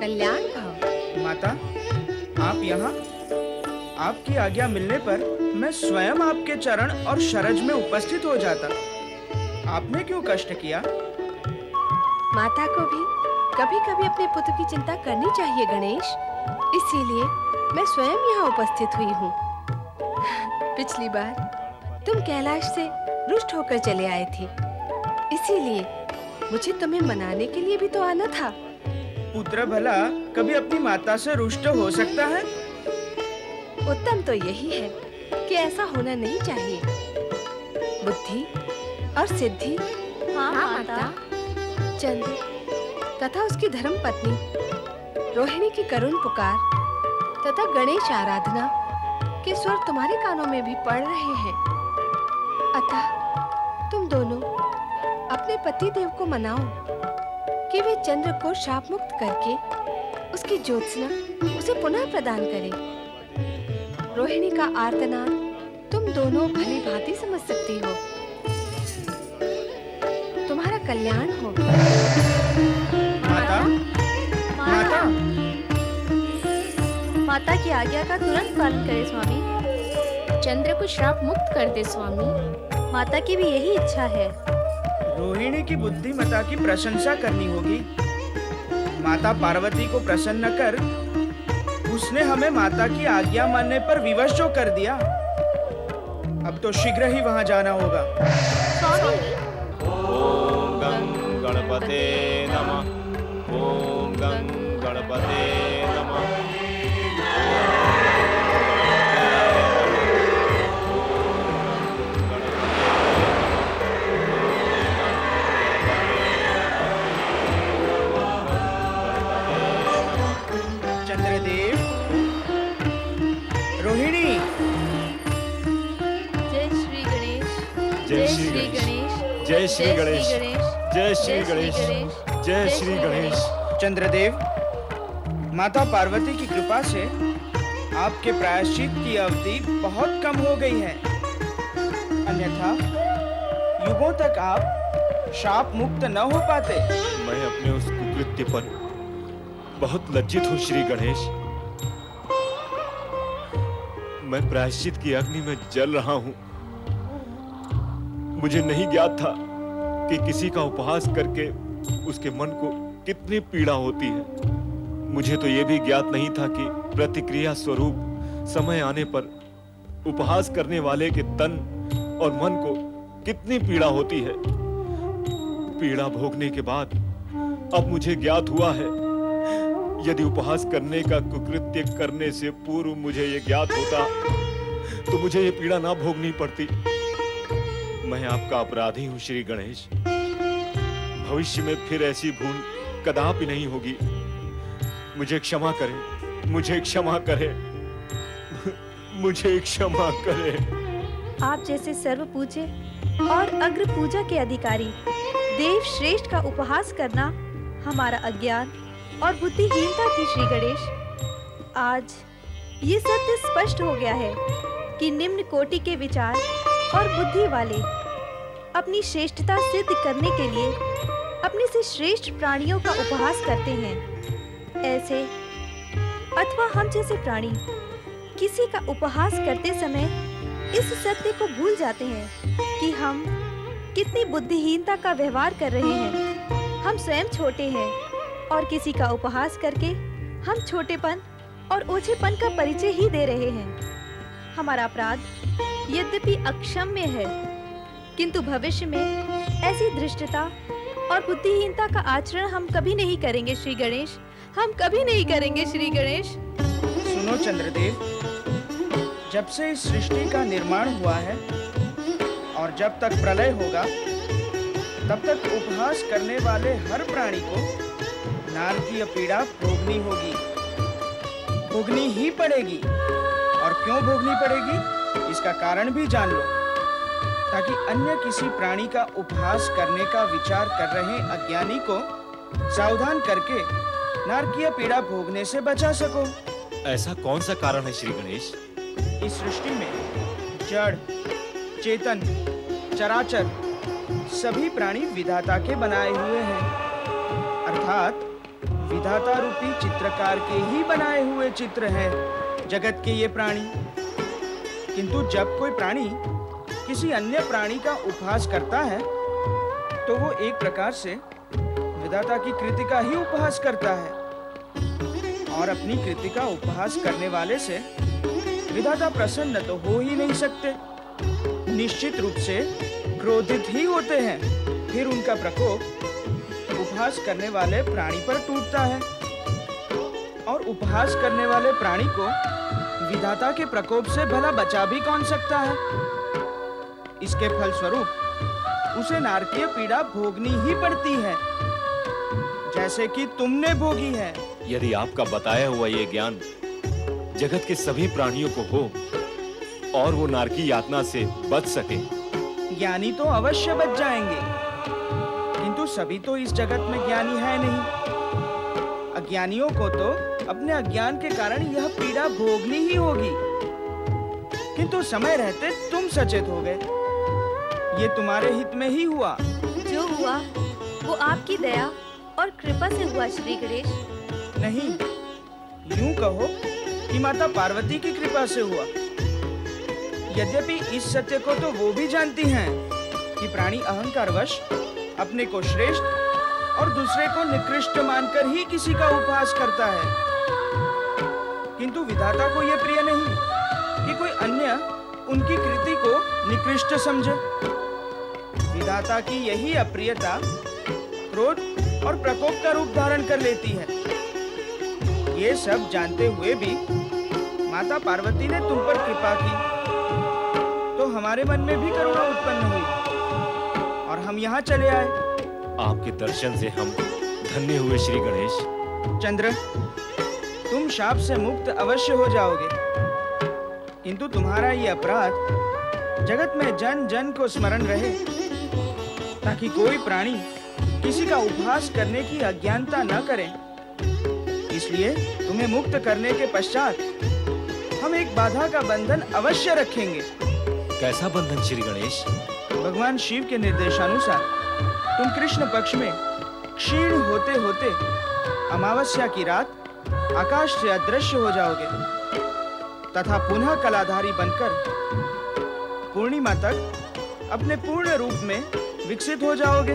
कल्याण भव। माता, आप यहाँ? आपकी आज्ञा मिलने पर मैं स्वयं आपके चरण और शरज में उपस्थित हो जाता। आपने क्यों कष्ट किया? माता को भी कभी-कभी अपने पुत्र की चिंता करनी चाहिए गणेश। इसीलिए मैं स्वयं यहाँ उपस्थित हुई हूँ। पिछली बार तुम कैलाश से रुष्ट होकर चले आए थे, इसीलिए मुझे तुम्हें मनाने के लिए भी तो आना था। पुत्र भला कभी अपनी माता से रुष्ट हो सकता है? उत्तम तो यही है कि ऐसा होना नहीं चाहिए। बुद्धि और सिद्धि, हाँ माता। चंद्र तथा उसकी धर्म पत्नी रोहिणी की करुण पुकार तथा गणेश आराधना के स्वर तुम्हारे कानों में भी पड़ रहे हैं। अतः तुम दोनों अपने पति देव को मनाओ कि वे चंद्र को शाप मुक्त करके उसकी ज्योत्सना उसे पुनः प्रदान करें। रोहिणी का आर्तनाद तुम दोनों भली भांति समझ सकती हो। तुम्हारा कल्याण हो। माता, माता, माता की आज्ञा का तुरंत पालन करें स्वामी। चंद्र को श्राप मुक्त कर दे स्वामी। माता की भी यही इच्छा है। रोहिणी की बुद्धिमता की प्रशंसा करनी होगी। माता पार्वती को प्रसन्न कर उसने हमें माता की आज्ञा मानने पर विवश जो कर दिया। अब तो शीघ्र ही वहां जाना होगा। स्वामी। ओम गं गणपते नमः। ओम गं गणपते नमः। चंद्रदेव, रोहिणी, जय श्री गणेश। जय श्री गणेश। जय श्री गणेश। जय श्री गणेश। जय श्री गणेश। चंद्रदेव, माता पार्वती की कृपा से आपके प्रायश्चित की अवधि बहुत कम हो गई है। अन्यथा युगों तक आप शाप मुक्त न हो पाते। मैं अपने उस कुकृत्य पर बहुत लज्जित हूँ श्री गणेश। मैं प्रायश्चित की अग्नि में जल रहा हूँ। मुझे नहीं ज्ञात था कि किसी का उपहास करके उसके मन को कितनी पीड़ा होती है। मुझे तो यह भी ज्ञात नहीं था कि प्रतिक्रिया स्वरूप समय आने पर उपहास करने वाले के तन और मन को कितनी पीड़ा होती है। पीड़ा भोगने के बाद अब मुझे ज्ञात हुआ है, यदि उपहास करने का कुकृत्य करने से पूर्व मुझे यह ज्ञात होता तो मुझे ये पीड़ा ना भोगनी पड़ती। मैं आपका अपराधी हूं श्री गणेश। भविष्य में फिर ऐसी भूल कदापि नहीं होगी। मुझे क्षमा करें, मुझे क्षमा करें, मुझे क्षमा करें। आप जैसे सर्व पूज्य और अग्र पूजा के अधिकारी देव श्रेष्ठ का उपहास करना हमारा अज्ञान और बुद्धिहीनता थी श्री गणेश। आज ये सत्य स्पष्ट हो गया है कि निम्न कोटि के विचार और बुद्धि वाले अपनी श्रेष्ठता सिद्ध करने के लिए अपने से श्रेष्ठ प्राणियों का उपहास करते हैं। ऐसे अथवा हम जैसे प्राणी किसी का उपहास करते समय इस सत्य को भूल जाते हैं कि हम कितनी बुद्धिहीनता का व्यवहार कर रहे हैं। हम स्वयं छोटे हैं और किसी का उपहास करके हम छोटेपन और ओछेपन का परिचय ही दे रहे हैं। हमारा अपराध यद्यपि अक्षम्य है, किंतु भविष्य में ऐसी धृष्टता और बुद्धिहीनता का आचरण हम कभी नहीं करेंगे श्री गणेश। हम कभी नहीं करेंगे श्री गणेश। सुनो चंद्रदेव, जब से इस सृष्टि का निर्माण हुआ है और जब तक प्रलय होगा तब तक उपहास करने वाले हर प्राणी को नारकीय पीड़ा भोगनी होगी, भोगनी ही पड़ेगी। और क्यों भोगनी पड़ेगी इसका कारण भी जान लो, ताकि अन्य किसी प्राणी का उपहास करने का विचार कर रहे अज्ञानी को सावधान करके नारकीय पीड़ा भोगने से बचा सको। ऐसा कौन सा कारण है श्री गणेश? इस सृष्टि में जड़, चेतन, चराचर सभी प्राणी विधाता के बनाए हुए हैं। अर्थात विधाता रूपी चित्रकार के ही बनाए हुए चित्र हैं जगत के ये प्राणी। किंतु जब कोई प्राणी किसी अन्य प्राणी का उपहास करता है तो वो एक प्रकार से विधाता की कृति का ही उपहास करता है, और अपनी कृति का उपहास करने वाले से विधाता प्रसन्न तो हो ही नहीं सकते, निश्चित रूप से क्रोधित ही होते हैं। फिर उनका प्रकोप उपहास करने वाले प्राणी पर टूटता है, और उपहास करने वाले प्राणी को विधाता के प्रकोप से भला बचा भी कौन सकता है। इसके फलस्वरूप उसे नारकीय पीड़ा भोगनी ही पड़ती है, जैसे कि तुमने भोगी है। यदि आपका बताया हुआ ये ज्ञान जगत के सभी प्राणियों को हो और वो नारकी यातना से बच सके, ज्ञानी तो अवश्य बच जाएंगे, किंतु सभी तो इस जगत में ज्ञानी है नहीं। अज्ञानियों को तो अपने अज्ञान के कारण यह पीड़ा भोगनी ही होगी। किंतु समय रहते तुम सचेत हो गए, ये तुम्हारे हित में ही हुआ। जो हुआ वो आपकी दया और कृपा से हुआ श्री गणेश। नहीं, यूं कहो कि माता पार्वती की कृपा से हुआ। यद्यपि इस सत्य को तो वो भी जानती हैं कि प्राणी अहंकारवश अपने को श्रेष्ठ और दूसरे को निकृष्ट मानकर ही किसी का उपहास करता है, किंतु विधाता को यह प्रिय नहीं कि कोई अन्य उनकी कृति को निकृष्ट समझे। विधाता की यही अप्रियता क्रोध और प्रकोप का रूप धारण कर लेती है। ये सब जानते हुए भी माता पार्वती ने तुम पर कृपा की, तो हमारे मन में भी करुणा उत्पन्न हुई और हम यहाँ चले आए। आपके दर्शन से हम धन्य हुए श्री गणेश। चंद्र, तुम शाप से मुक्त अवश्य हो जाओगे, किंतु तुम्हारा ये अपराध जगत में जन जन को स्मरण रहे, ताकि कोई प्राणी किसी का उपहास करने की अज्ञानता न करे। इसलिए तुम्हें मुक्त करने के पश्चात हम एक बाधा का बंधन अवश्य रखेंगे। कैसा बंधन श्री गणेश? भगवान शिव के निर्देशानुसार तुम कृष्ण पक्ष में क्षीण होते होते अमावस्या की रात आकाश से अदृश्य हो जाओगे, तथा पुनः कलाधारी बनकर पूर्णिमा तक अपने पूर्ण रूप में विकसित हो जाओगे।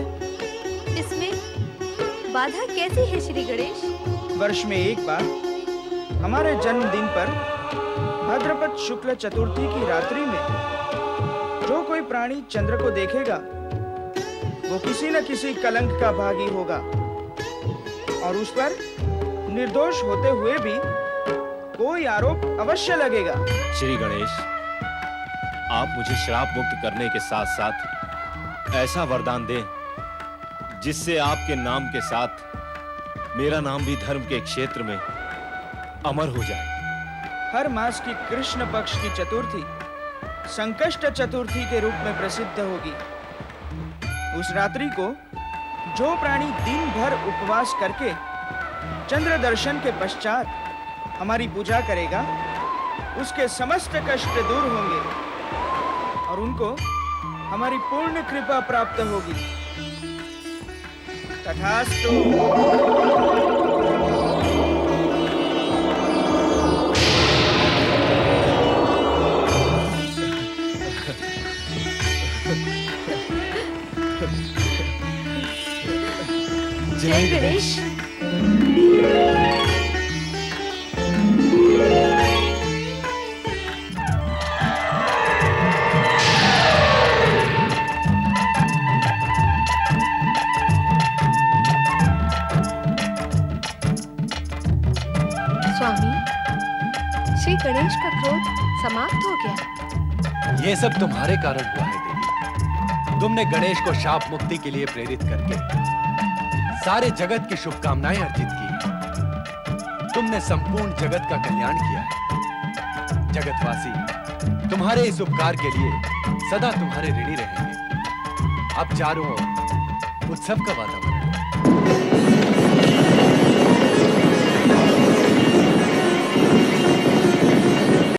इसमें बाधा कैसी है श्री गणेश? वर्ष में एक बार हमारे जन्मदिन पर भाद्रपद शुक्ल चतुर्थी की रात्रि में जो कोई प्राणी चंद्र को देखेगा वो किसी न किसी कलंक का भागी होगा, और उस पर निर्दोष होते हुए भी कोई आरोप अवश्य लगेगा। श्री गणेश, आप मुझे श्राप मुक्त करने के साथ साथ ऐसा वरदान दें जिससे आपके नाम के साथ मेरा नाम भी धर्म के क्षेत्र में अमर हो जाए। हर मास की कृष्ण पक्ष की चतुर्थी संकष्ट चतुर्थी के रूप में प्रसिद्ध होगी। उस रात्रि को जो प्राणी दिन भर उपवास करके चंद्र दर्शन के पश्चात हमारी पूजा करेगा, उसके समस्त कष्ट दूर होंगे और उनको हमारी पूर्ण कृपा प्राप्त होगी। तथास्तु। जय गणेश। स्वामी, श्री गणेश का क्रोध समाप्त हो गया। ये सब तुम्हारे कारण हुआ है देवी। तुमने गणेश को शाप मुक्ति के लिए प्रेरित करके सारे जगत की शुभकामनाएं अर्जित की। तुमने संपूर्ण जगत का कल्याण किया है। जगतवासी तुम्हारे इस उपकार के लिए सदा तुम्हारे ऋणी रहेंगे। अब चारों ओर उत्सव का वातावरण